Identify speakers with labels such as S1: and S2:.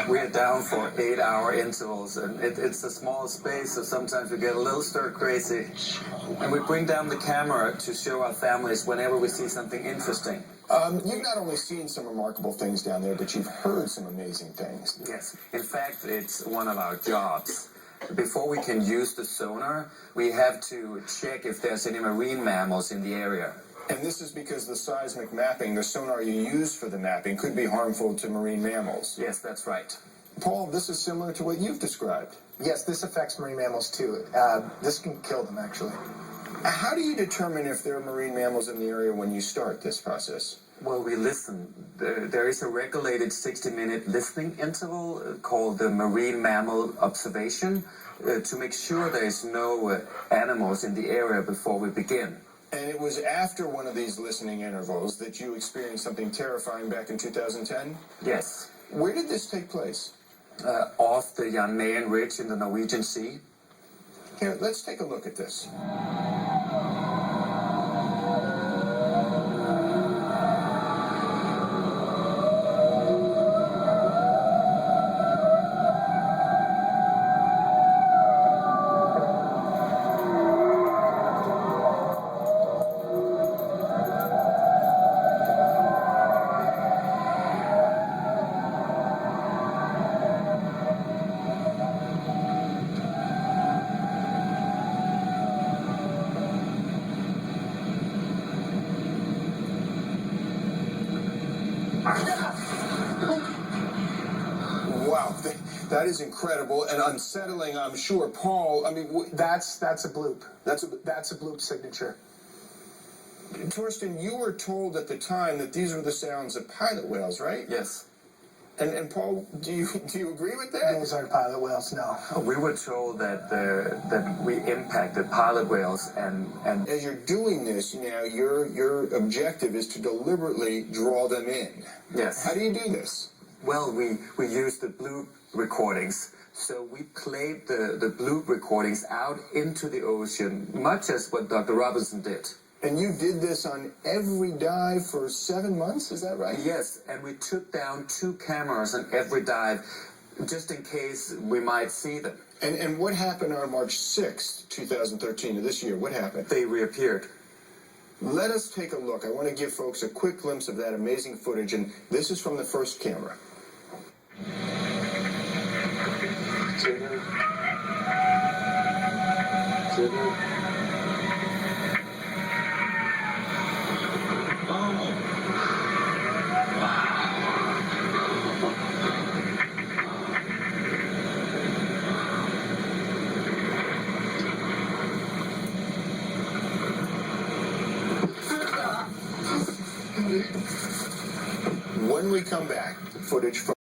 S1: We are down for 8-hour intervals, and it's a small space, so sometimes we get a little stir crazy. And we bring down the camera to show our families whenever we see something interesting.
S2: You've not only seen some remarkable things down there, but you've heard some amazing things.
S1: Yes, in fact, it's one of our jobs. Before we can use the sonar, we have to check if there's any marine mammals in the area.
S2: And this is because the seismic mapping, the sonar you use for the mapping, could be harmful to marine mammals.
S1: Yes, that's right.
S2: Paul, this is similar to what you've described.
S3: Yes, this affects marine mammals too. This can kill them, actually.
S2: How do you determine if there are marine mammals in the area when you start this process?
S1: Well, we listen. There is a regulated 60-minute listening interval called the marine mammal observation to make sure there is no animals in the area before we begin.
S2: And it was after one of these listening intervals that you experienced something terrifying back in 2010?
S1: Yes.
S2: Where did this take place?
S1: Off the Jan Mayen Ridge in the Norwegian Sea.
S2: Here, let's take a look at this. Wow, that is incredible and unsettling, I'm sure. Paul, I mean...
S3: That's a bloop. That's a bloop signature.
S2: Torsten, you were told at the time that these were the sounds of pilot whales, right?
S1: Yes.
S2: And Paul, do you agree with that?
S3: Those aren't pilot whales, no.
S1: We were told that we impacted pilot whales and
S2: As you're doing this, now your objective is to deliberately draw them in.
S1: Yes.
S2: How do you do this?
S1: Well, we used the bloop recordings. So we played the bloop recordings out into the ocean, much as what Dr. Robinson did.
S2: And you did this on every dive for 7 months, is that right?
S1: Yes, and we took down 2 cameras on every dive, just in case we might see them.
S2: And what happened on March 6th, 2013, of this year? What happened?
S1: They reappeared.
S2: Let us take a look. I want to give folks a quick glimpse of that amazing footage, and this is from the first camera. When we come back, footage from